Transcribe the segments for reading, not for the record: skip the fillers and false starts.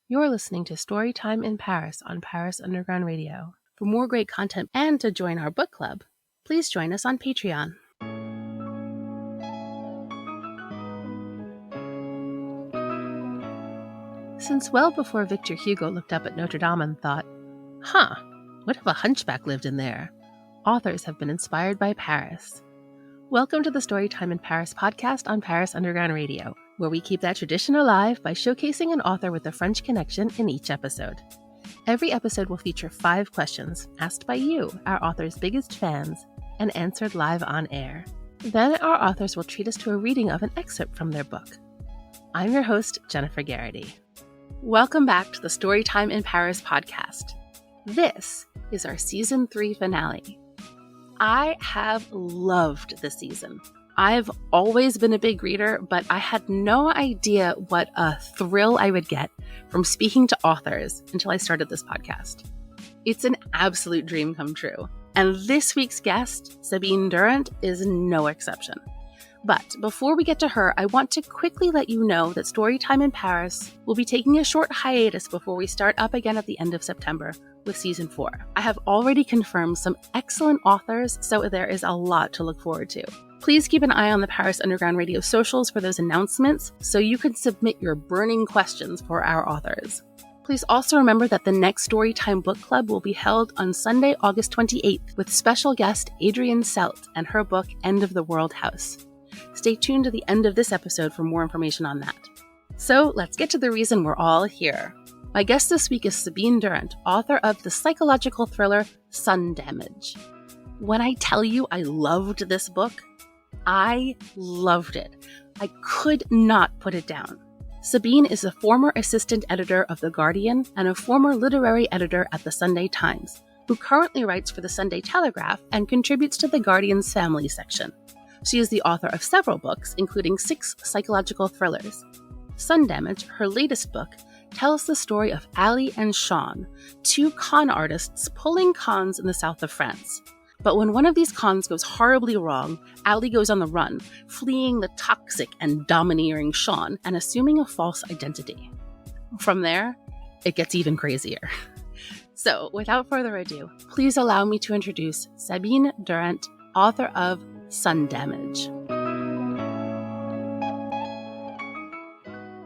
You're listening to Storytime in Paris on Paris Underground Radio. For more great content and to join our book club, please join us on Patreon. Since well before Victor Hugo looked up at Notre Dame and thought, what if a hunchback lived in there? Authors have been inspired by Paris. Welcome to the Storytime in Paris podcast on Paris Underground Radio, where we keep that tradition alive by showcasing an author with a French connection in each episode. Every episode will feature 5 questions asked by you, our author's biggest fans, and answered live on air. Then our authors will treat us to a reading of an excerpt from their book. I'm your host, Jennifer Garrity. Welcome back to the Storytime in Paris podcast. This is our Season 3 finale. I have loved this season. I've always been a big reader, but I had no idea what a thrill I would get from speaking to authors until I started this podcast. It's an absolute dream come true. And this week's guest, Sabine Durrant, is no exception. But before we get to her, I want to quickly let you know that Storytime in Paris will be taking a short hiatus before we start up again at the end of September with Season 4. I have already confirmed some excellent authors, so there is a lot to look forward to. Please keep an eye on the Paris Underground Radio socials for those announcements so you can submit your burning questions for our authors. Please also remember that the next Storytime Book Club will be held on Sunday, August 28th with special guest Adrienne Selt and her book End of the World House. Stay tuned to the end of this episode for more information on that. So let's get to the reason we're all here. My guest this week is Sabine Durrant, author of the psychological thriller Sun Damage. When I tell you I loved this book, I loved it. I could not put it down. Sabine is a former assistant editor of The Guardian and a former literary editor at the Sunday Times, who currently writes for the Sunday Telegraph and contributes to The Guardian's family section. She is the author of several books, including 6 psychological thrillers. Sun Damage, her latest book, tells the story of Ali and Sean, 2 con artists pulling cons in the south of France. But when one of these cons goes horribly wrong, Ali goes on the run, fleeing the toxic and domineering Sean and assuming a false identity. From there, it gets even crazier. So, without further ado, please allow me to introduce Sabine Durrant, author of Sun Damage.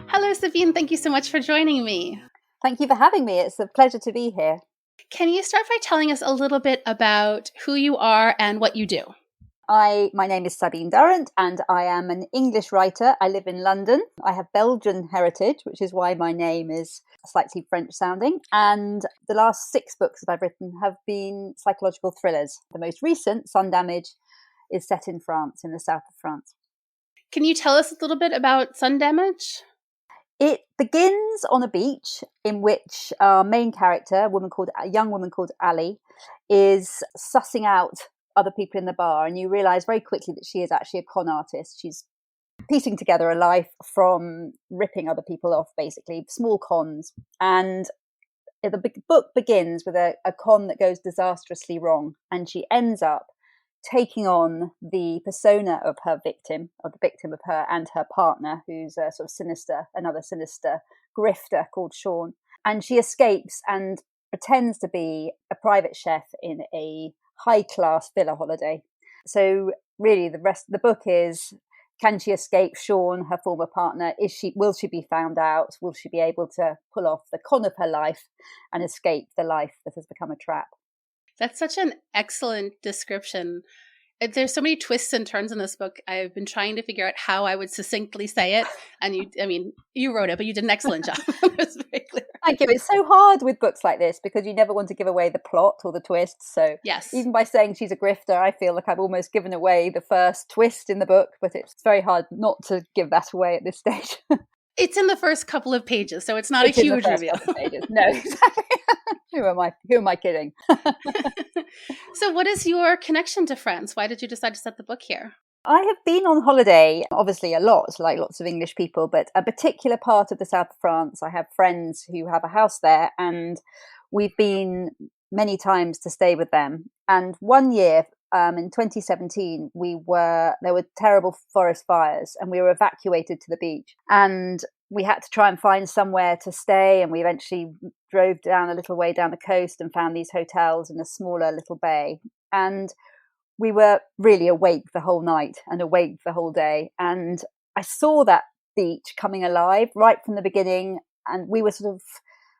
Hello, Sabine. Thank you so much for joining me. Thank you for having me. It's a pleasure to be here. Can you start by telling us a little bit about who you are and what you do? My name is Sabine Durrant and I am an English writer. I live in London. I have Belgian heritage, which is why my name is slightly French sounding. And the last 6 books that I've written have been psychological thrillers. The most recent, Sun Damage, is set in France, in the south of France. Can you tell us a little bit about Sun Damage? It begins on a beach in which our main character, a young woman called Ali, is sussing out other people in the bar, and you realise very quickly that she is actually a con artist. She's piecing together a life from ripping other people off, basically, small cons. And the book begins with a con that goes disastrously wrong, and she ends up taking on the persona of her victim, or the victim of her and her partner, who's a sort of another sinister grifter called Sean. And she escapes and pretends to be a private chef in a high-class villa holiday. So really the rest of the book is, can she escape Sean, her former partner? Will she be found out? Will she be able to pull off the con of her life and escape the life that has become a trap? That's such an excellent description. There's so many twists and turns in this book. I've been trying to figure out how I would succinctly say it. And you wrote it, but you did an excellent job. It was very clear. Thank you. It's so hard with books like this because you never want to give away the plot or the twists. So yes, even by saying she's a grifter, I feel like I've almost given away the first twist in the book, but it's very hard not to give that away at this stage. It's in the first couple of pages, so it's not a huge reveal. No, exactly. Who am I kidding? So what is your connection to France? Why did you decide to set the book here? I have been on holiday, obviously a lot, like lots of English people, but a particular part of the south of France. I have friends who have a house there, and we've been many times to stay with them. And one year, in 2017, there were terrible forest fires and we were evacuated to the beach. And we had to try and find somewhere to stay, and we eventually drove down a little way down the coast and found these hotels in a smaller little bay. And we were really awake the whole night and awake the whole day. And I saw that beach coming alive right from the beginning. And we were sort of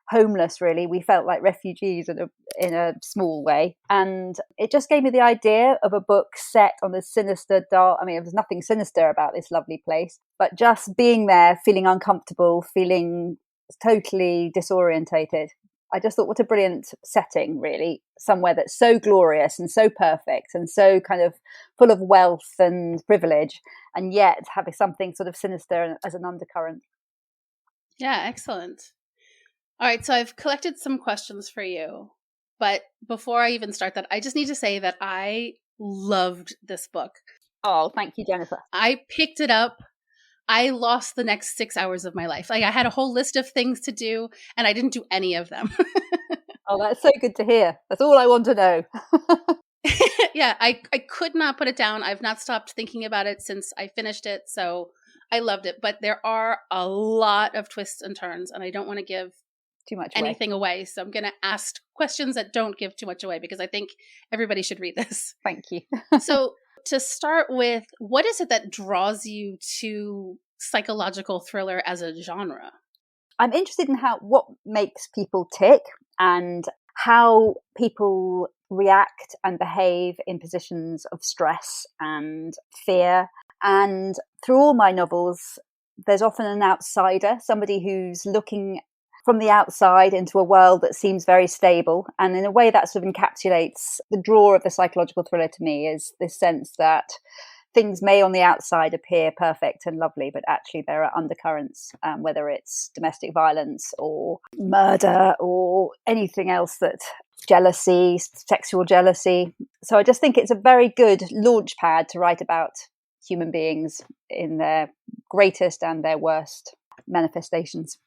homeless, really. We felt like refugees in a small way. And it just gave me the idea of a book set on this sinister, dark, I mean, there was nothing sinister about this lovely place, but just being there, feeling uncomfortable, feeling totally disorientated. I just thought, what a brilliant setting, really. Somewhere that's so glorious and so perfect and so kind of full of wealth and privilege, and yet having something sort of sinister as an undercurrent. Yeah, excellent. All right, so I've collected some questions for you. But before I even start that, I just need to say that I loved this book. Oh, thank you, Jennifer. I picked it up. I lost the next 6 hours of my life. Like, I had a whole list of things to do, and I didn't do any of them. Oh, that's so good to hear. That's all I want to know. Yeah, I could not put it down. I've not stopped thinking about it since I finished it, so I loved it. But there are a lot of twists and turns, and I don't want to give too much anything away. So I'm going to ask questions that don't give too much away, because I think everybody should read this. Thank you. So to start with, what is it that draws you to psychological thriller as a genre? I'm interested in what makes people tick and how people react and behave in positions of stress and fear. And through all my novels, there's often an outsider, somebody who's looking from the outside into a world that seems very stable. And in a way that sort of encapsulates the draw of the psychological thriller to me, is this sense that things may on the outside appear perfect and lovely, but actually there are undercurrents, whether it's domestic violence or murder or anything else, that jealousy, sexual jealousy. So I just think it's a very good launch pad to write about human beings in their greatest and their worst manifestations.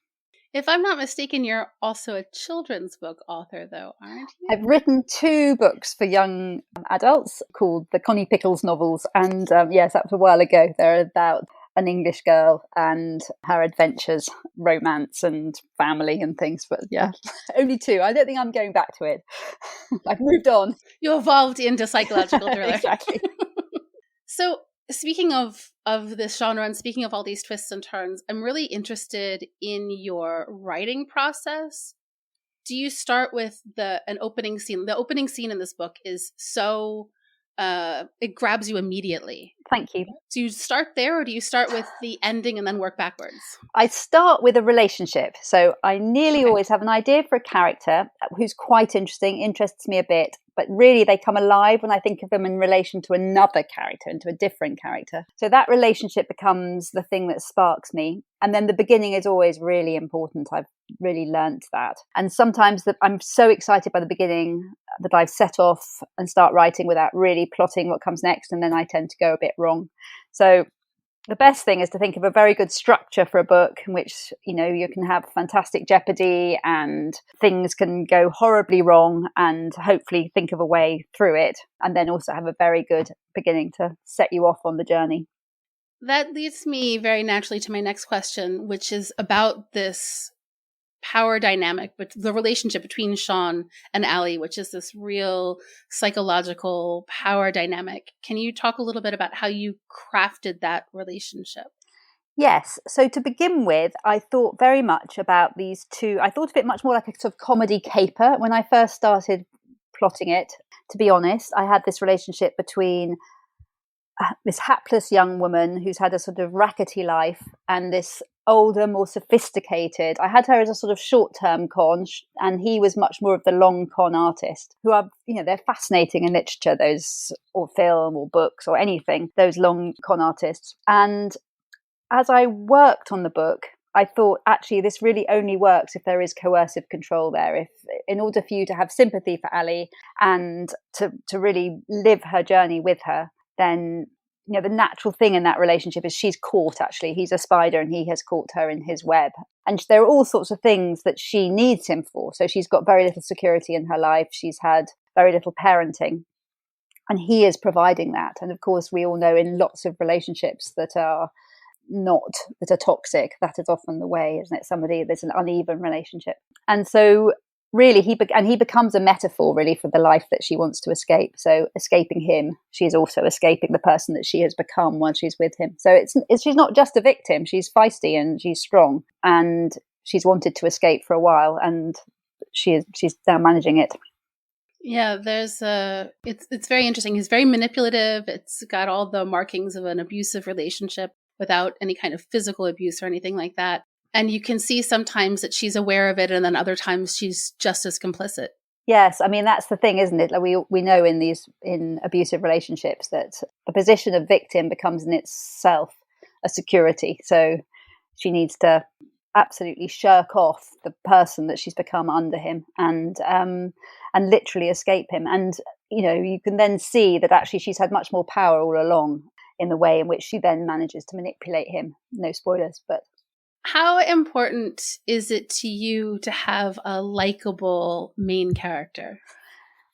If I'm not mistaken, you're also a children's book author, though, aren't you? I've written 2 books for young adults called the Connie Pickles novels. And yes, that was a while ago. They're about an English girl and her adventures, romance and family and things. But yeah, only 2. I don't think I'm going back to it. I've moved on. You evolved into psychological thriller. Exactly. So speaking of this genre and speaking of all these twists and turns, I'm really interested in your writing process. Do you start with an opening scene? The opening scene in this book is so it grabs you immediately. Thank you. Do you start there, or do you start with the ending and then work backwards? I start with a relationship. So I nearly always have an idea for a character who's quite interesting, interests me a bit, but really they come alive when I think of them in relation to another character, into a different character. So that relationship becomes the thing that sparks me. And then the beginning is always really important. I've really learnt that. And sometimes I'm so excited by the beginning that I've set off and start writing without really plotting what comes next. And then I tend to go a bit wrong. So the best thing is to think of a very good structure for a book in which, you can have fantastic jeopardy and things can go horribly wrong, and hopefully think of a way through it. And then also have a very good beginning to set you off on the journey. That leads me very naturally to my next question, which is about this power dynamic, but the relationship between Sean and Allie, which is this real psychological power dynamic. Can you talk a little bit about how you crafted that relationship? Yes. So to begin with, I thought very much about these 2. I thought of it much more like a sort of comedy caper when I first started plotting it. To be honest, I had this relationship between this hapless young woman who's had a sort of rackety life and this older, more sophisticated. I had her as a sort of short-term con, and he was much more of the long con artist, who are, they're fascinating in literature, those, or film or books or anything, those long con artists. And as I worked on the book, I thought, actually, this really only works if there is coercive control there. If, in order for you to have sympathy for Allie and to really live her journey with her, then the natural thing in that relationship is she's caught, actually. He's a spider and he has caught her in his web. And there are all sorts of things that she needs him for. So she's got very little security in her life. She's had very little parenting. And he is providing that. And of course, we all know in lots of relationships that are not that are toxic. That is often the way, isn't it? There's an uneven relationship. And so really he becomes a metaphor really for the life that she wants to escape. So escaping him, she is also escaping the person that she has become while she's with him. So she's not just a victim, she's feisty and she's strong, and she's wanted to escape for a while, and she's now managing it. Yeah, it's very interesting. He's very manipulative. It's got all the markings of an abusive relationship without any kind of physical abuse or anything like that. And you can see sometimes that she's aware of it, and then other times she's just as complicit. Yes, I mean, that's the thing, isn't it? Like we know in abusive relationships that the position of victim becomes in itself a security. So she needs to absolutely shirk off the person that she's become under him, and literally escape him. And you can then see that actually she's had much more power all along in the way in which she then manages to manipulate him. No spoilers, but how important is it to you to have a likable main character?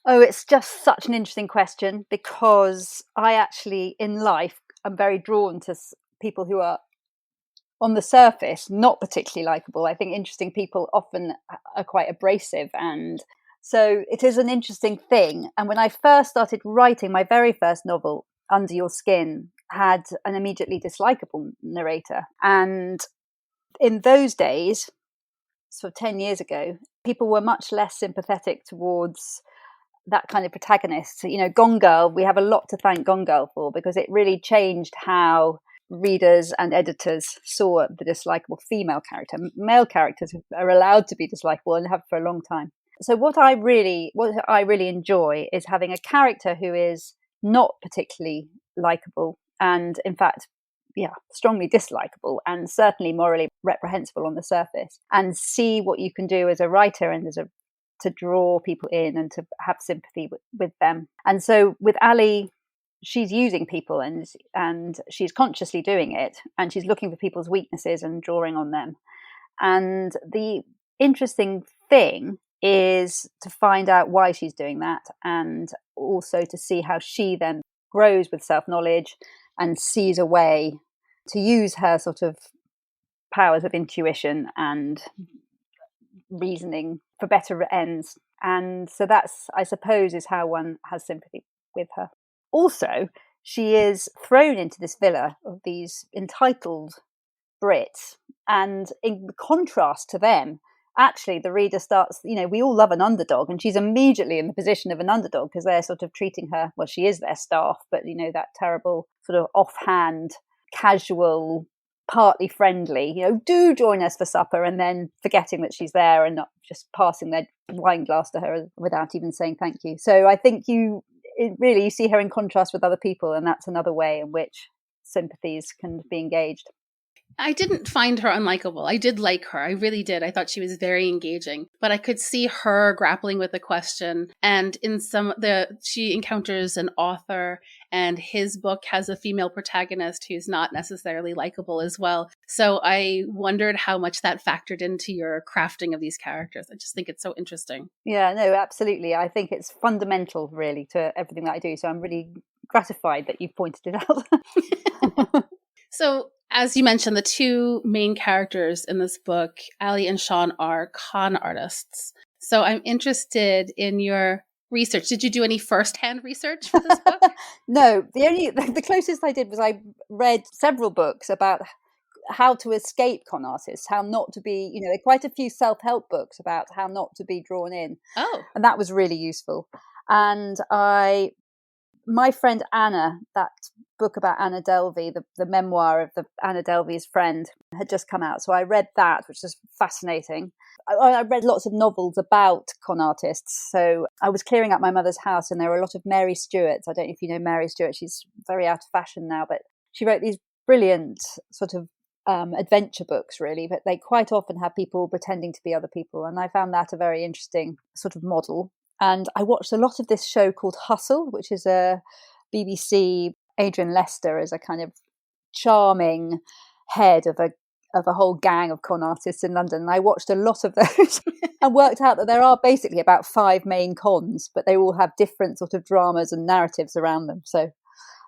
Oh, it's just such an interesting question, because I actually, in life, am very drawn to people who are, on the surface, not particularly likable. I think interesting people often are quite abrasive, and so it is an interesting thing. And when I first started writing, my very first novel, Under Your Skin, had an immediately dislikable narrator. And in those days, sort of 10 years ago, people were much less sympathetic towards that kind of protagonist. Gone Girl, we have a lot to thank Gone Girl for, because it really changed how readers and editors saw the dislikable female character. Male characters are allowed to be dislikable and have for a long time. So what I really enjoy is having a character who is not particularly likable, and in fact, strongly dislikable, and certainly morally reprehensible on the surface, and see what you can do as a writer and to draw people in and to have sympathy with them. And so with Ali, she's using people, and she's consciously doing it, and she's looking for people's weaknesses and drawing on them. And the interesting thing is to find out why she's doing that, and also to see how she then grows with self-knowledge and sees a way to use her sort of powers of intuition and reasoning for better ends. And so that's, I suppose, is how one has sympathy with her. Also, she is thrown into this villa of these entitled Brits, and in contrast to them, actually the reader starts, we all love an underdog, and she's immediately in the position of an underdog, because they're sort of treating her, well, she is their staff, but that terrible sort of offhand, casual, partly friendly, do join us for supper, and then forgetting that she's there and not just passing their wine glass to her without even saying thank you. So I think you see her in contrast with other people, and that's another way in which sympathies can be engaged. I didn't find her unlikable. I did like her. I really did. I thought she was very engaging, but I could see her grappling with the question. And she encounters an author, and his book has a female protagonist who's not necessarily likable as well. So I wondered how much that factored into your crafting of these characters. I just think it's so interesting. Yeah, no, absolutely. I think it's fundamental really to everything that I do. So I'm really gratified that you've pointed it out. So, as you mentioned, the two main characters in this book, Ali and Sean, are con artists. So I'm interested in your research. Did you do any first-hand research for this book? No, the closest I did was I read several books about how to escape con artists, how not to be, there are quite a few self-help books about how not to be drawn in. Oh. And that was really useful. And my friend Anna, that book about Anna Delvey, the memoir of Anna Delvey's friend, had just come out. So I read that, which was fascinating. I read lots of novels about con artists. So I was clearing up my mother's house, and there were a lot of Mary Stuart's. I don't know if you know Mary Stuart. She's very out of fashion now, but she wrote these brilliant sort of adventure books, really. But they quite often have people pretending to be other people. And I found that a very interesting sort of model. And I watched a lot of this show called Hustle, which is a BBC. Adrian Lester is a kind of charming head of a whole gang of con artists in London. And I watched a lot of those and worked out that there are basically about 5 main cons, but they all have different sort of dramas and narratives around them. So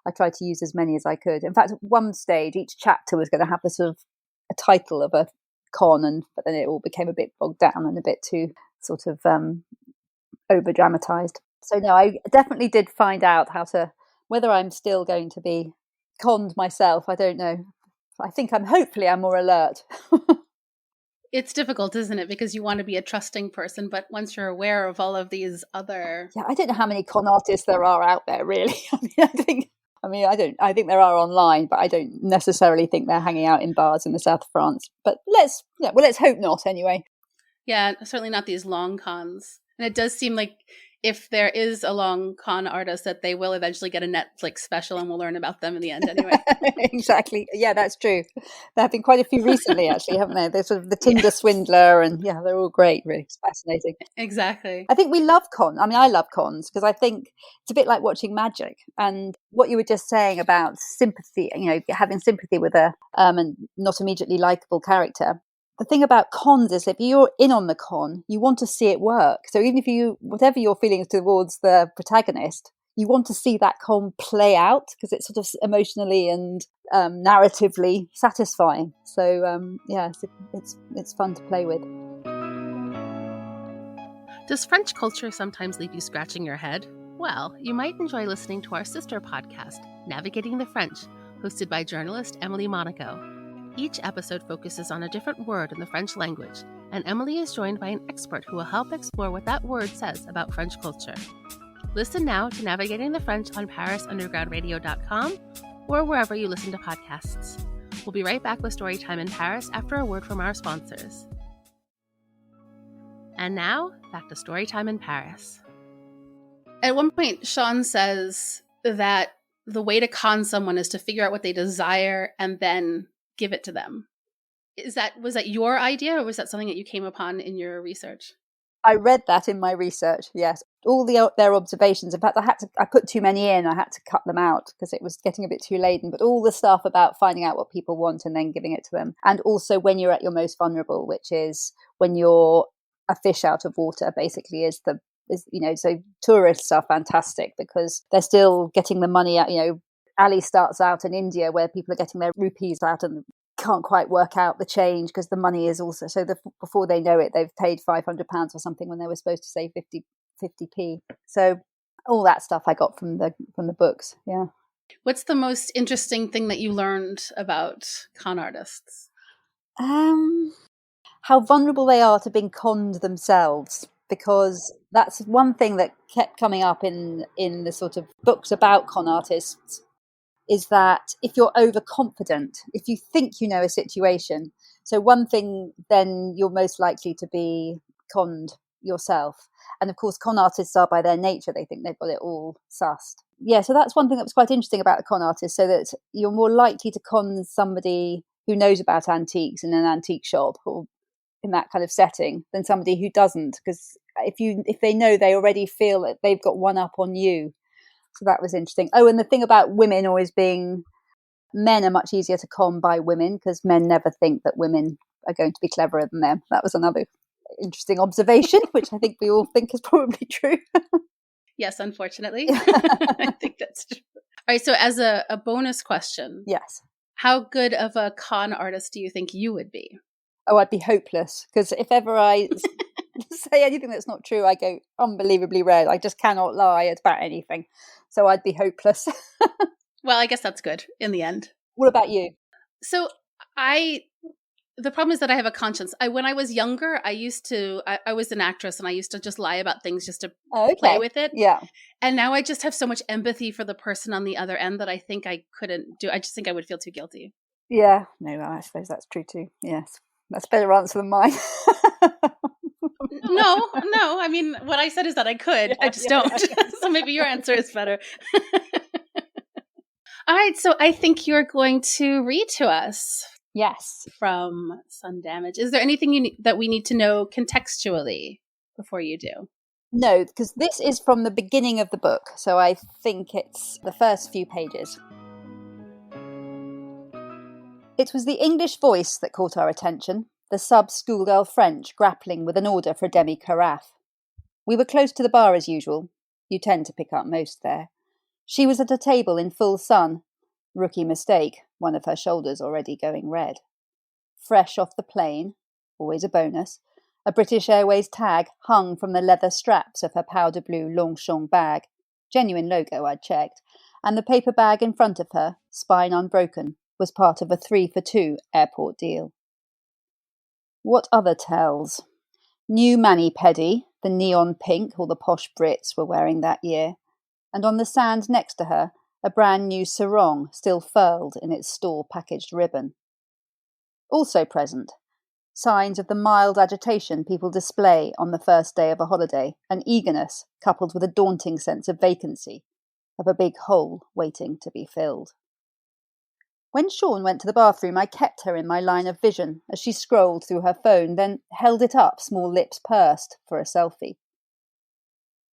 I tried to use as many as I could. In fact, at one stage, each chapter was going to have a sort of a title of a con, but then it all became a bit bogged down and a bit too sort of over dramatized. So no, I definitely did find out whether I'm still going to be conned myself, I don't know. I think hopefully I'm more alert. It's difficult, isn't it? Because you want to be a trusting person, but once you're aware of all of these other... Yeah, I don't know how many con artists there are out there, really. I think there are online, but I don't necessarily think they're hanging out in bars in the south of France. But let's hope not anyway. Yeah, certainly not these long cons. And it does seem like if there is a long con artist, that they will eventually get a Netflix special, and we'll learn about them in the end anyway. Exactly. Yeah, that's true. There have been quite a few recently, actually, haven't there? There's sort of the Tinder swindler, and yeah, they're all great, really. It's fascinating. Exactly. I think we love cons. I mean, I love cons because I think it's a bit like watching magic. And what you were just saying about sympathy, having sympathy with a and not immediately likable character. The thing about cons is if you're in on the con, you want to see it work. So even if whatever your feelings towards the protagonist, you want to see that con play out because it's sort of emotionally and narratively satisfying. So it's fun to play with. Does French culture sometimes leave you scratching your head? Well, you might enjoy listening to our sister podcast, Navigating the French, hosted by journalist Emily Monaco. Each episode focuses on a different word in the French language, and Emily is joined by an expert who will help explore what that word says about French culture. Listen now to Navigating the French on ParisUndergroundRadio.com or wherever you listen to podcasts. We'll be right back with Storytime in Paris after a word from our sponsors. And now, back to Storytime in Paris. At one point, Sean says that the way to con someone is to figure out what they desire and then give it to them. Was that your idea, or was that something that you came upon in your research? I read that in my research, yes. All their observations. In fact, I put too many in. I had to cut them out because it was getting a bit too laden. But all the stuff about finding out what people want and then giving it to them. And also when you're at your most vulnerable, which is when you're a fish out of water, basically, so tourists are fantastic because they're still getting the money out, Ali starts out in India where people are getting their rupees out and can't quite work out the change because the money is also before they know it, they've paid £500 or something when they were supposed to say 50p. So all that stuff I got from the books. Yeah. What's the most interesting thing that you learned about con artists? How vulnerable they are to being conned themselves, because that's one thing that kept coming up in the sort of books about con artists, is that if you're overconfident, if you think you know a situation, so one thing, then you're most likely to be conned yourself. And of course, con artists are by their nature, they think they've got it all sussed. Yeah, so that's one thing that was quite interesting about the con artist, so that you're more likely to con somebody who knows about antiques in an antique shop or in that kind of setting than somebody who doesn't, because if they know, they already feel that they've got one up on you. So that was interesting. Oh, and the thing about women always being, men are much easier to con by women because men never think that women are going to be cleverer than them. That was another interesting observation, which I think we all think is probably true. Yes, unfortunately. I think that's true. All right, so as a bonus question. Yes. How good of a con artist do you think you would be? Oh, I'd be hopeless, because if ever I say anything that's not true, I go unbelievably red. I just cannot lie about anything. So I'd be hopeless. Well, I guess that's good in the end. What about you? So the problem is that I have a conscience. When I was younger, I was an actress and I used to just lie about things just to play with it. Yeah. And now I just have so much empathy for the person on the other end that I think I couldn't do. I just think I would feel too guilty. Yeah. No, I suppose that's true too. Yes. That's a better answer than mine. No. I mean, what I said is that I could. Yeah, I just don't. So maybe your answer is better. All right. So I think you're going to read to us. Yes. From Sun Damage. Is there anything that we need to know contextually before you do? No, because this is from the beginning of the book. So I think it's the first few pages. It was the English voice that caught our attention, the sub-schoolgirl French grappling with an order for a demi-carafe. We were close to the bar as usual. You tend to pick up most there. She was at a table in full sun. Rookie mistake, one of her shoulders already going red. Fresh off the plane, always a bonus, a British Airways tag hung from the leather straps of her powder blue Longchamp bag. Genuine logo, I'd checked. And the paper bag in front of her, spine unbroken, was part of a 3-for-2 airport deal. What other tells? New mani-pedi, the neon pink all the posh Brits were wearing that year, and on the sand next to her, a brand new sarong still furled in its store-packaged ribbon. Also present, signs of the mild agitation people display on the first day of a holiday, an eagerness coupled with a daunting sense of vacancy, of a big hole waiting to be filled. When Sean went to the bathroom, I kept her in my line of vision as she scrolled through her phone, then held it up, small lips pursed, for a selfie.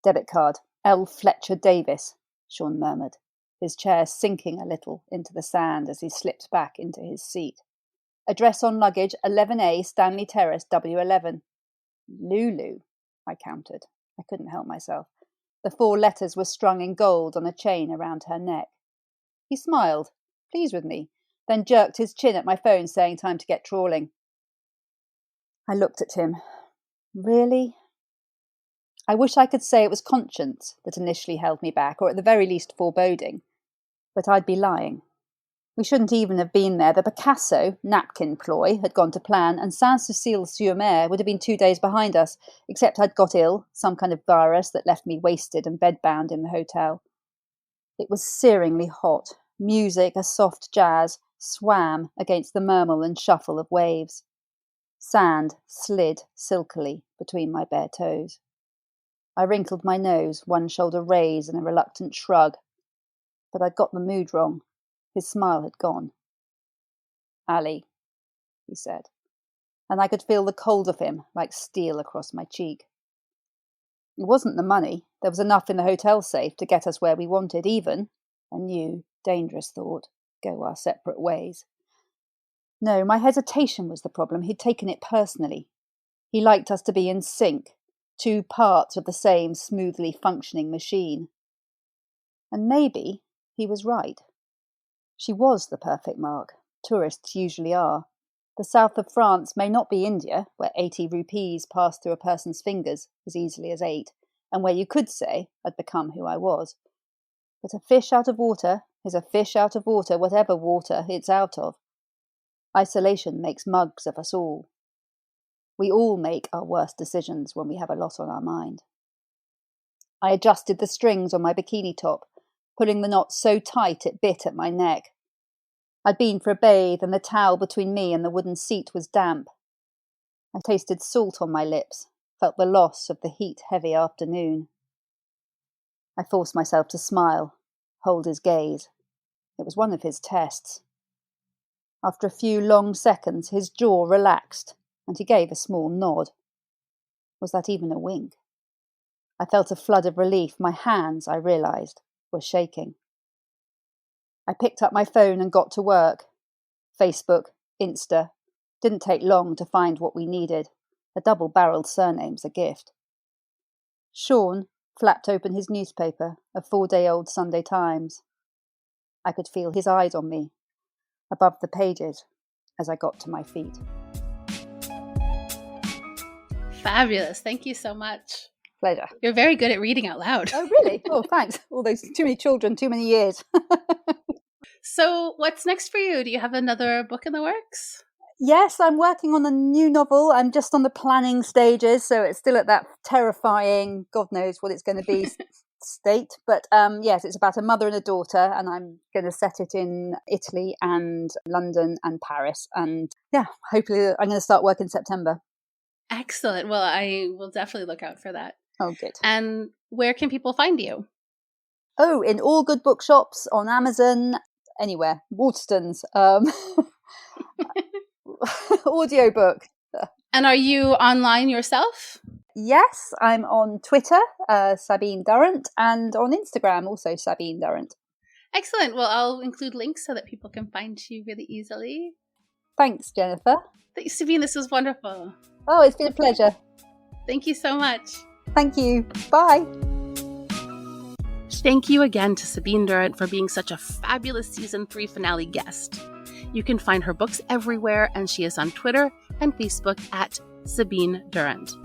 Debit card, L. Fletcher Davis, Sean murmured, his chair sinking a little into the sand as he slipped back into his seat. Address on luggage, 11A, Stanley Terrace, W11. Lulu, I countered. I couldn't help myself. The 4 letters were strung in gold on a chain around her neck. He smiled, pleased with me, then jerked his chin at my phone, saying time to get trawling. I looked at him. Really? I wish I could say it was conscience that initially held me back, or at the very least foreboding. But I'd be lying. We shouldn't even have been there. The Picasso napkin ploy had gone to plan, and Saint-Cécile-sur-Mer would have been 2 days behind us, except I'd got ill, some kind of virus that left me wasted and bedbound in the hotel. It was searingly hot. Music, a soft jazz, swam against the murmur and shuffle of waves. Sand slid silkily between my bare toes. I wrinkled my nose, one shoulder raised in a reluctant shrug. But I'd got the mood wrong. His smile had gone. Ali, he said, and I could feel the cold of him like steel across my cheek. It wasn't the money. There was enough in the hotel safe to get us where we wanted, even, a new, dangerous thought, go our separate ways. No, my hesitation was the problem. He'd taken it personally. He liked us to be in sync, 2 parts of the same smoothly functioning machine. And maybe he was right. She was the perfect mark. Tourists usually are. The south of France may not be India, where 80 rupees passed through a person's fingers as easily as 8, and where you could say I'd become who I was. But a fish out of water is a fish out of water, whatever water it's out of. Isolation makes mugs of us all. We all make our worst decisions when we have a lot on our mind. I adjusted the strings on my bikini top, pulling the knot so tight it bit at my neck. I'd been for a bathe, and the towel between me and the wooden seat was damp. I tasted salt on my lips, felt the loss of the heat-heavy afternoon. I forced myself to smile, hold his gaze. It was one of his tests. After a few long seconds, his jaw relaxed, and he gave a small nod. Was that even a wink? I felt a flood of relief. My hands, I realised, were shaking. I picked up my phone and got to work. Facebook, Insta. Didn't take long to find what we needed. A double-barreled surname's a gift. Sean flapped open his newspaper, a 4-day-old Sunday Times. I could feel his eyes on me, above the pages, as I got to my feet. Fabulous. Thank you so much. Pleasure. You're very good at reading out loud. Oh, really? Oh, thanks. All those too many children, too many years. So what's next for you? Do you have another book in the works? Yes, I'm working on a new novel. I'm just on the planning stages, so it's still at that terrifying, God knows what it's going to be state. But yes, it's about a mother and a daughter, and I'm going to set it in Italy and London and Paris. And yeah, hopefully I'm going to start work in September. Excellent. Well, I will definitely look out for that. Oh, good. And where can people find you? Oh, in all good bookshops, on Amazon, anywhere. Waterstones. Audiobook. And are you online yourself? Yes, I'm on Twitter, Sabine Durrant, and on Instagram, also Sabine Durrant. Excellent. Well, I'll include links so that people can find you really easily. Thanks, Jennifer. Thanks, Sabine. This was wonderful. Oh, it's been a pleasure. Thank you so much. Thank you. Bye. Thank you again to Sabine Durrant for being such a fabulous Season 3 finale guest. You can find her books everywhere, and she is on Twitter and Facebook at Sabine Durrant.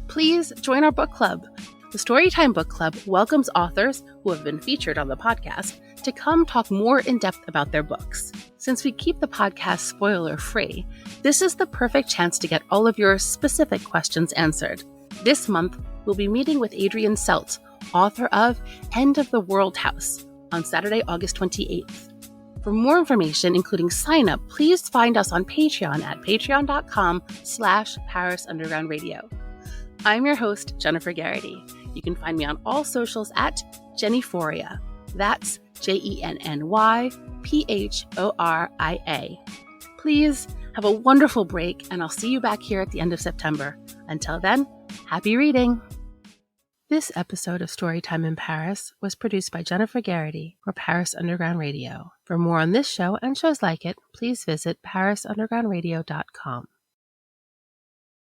Please join our book club. The Storytime Book Club welcomes authors who have been featured on the podcast to come talk more in depth about their books. Since we keep the podcast spoiler-free, this is the perfect chance to get all of your specific questions answered. This month, we'll be meeting with Adrienne Selt, author of End of the World House, on Saturday, August 28th. For more information, including sign up, please find us on Patreon at patreon.com/Paris Underground Radio. I'm your host, Jennifer Garrity. You can find me on all socials at Jennyphoria. That's JENNYPHORIA. Please have a wonderful break, and I'll see you back here at the end of September. Until then, happy reading! This episode of Storytime in Paris was produced by Jennifer Garrity for Paris Underground Radio. For more on this show and shows like it, please visit parisundergroundradio.com.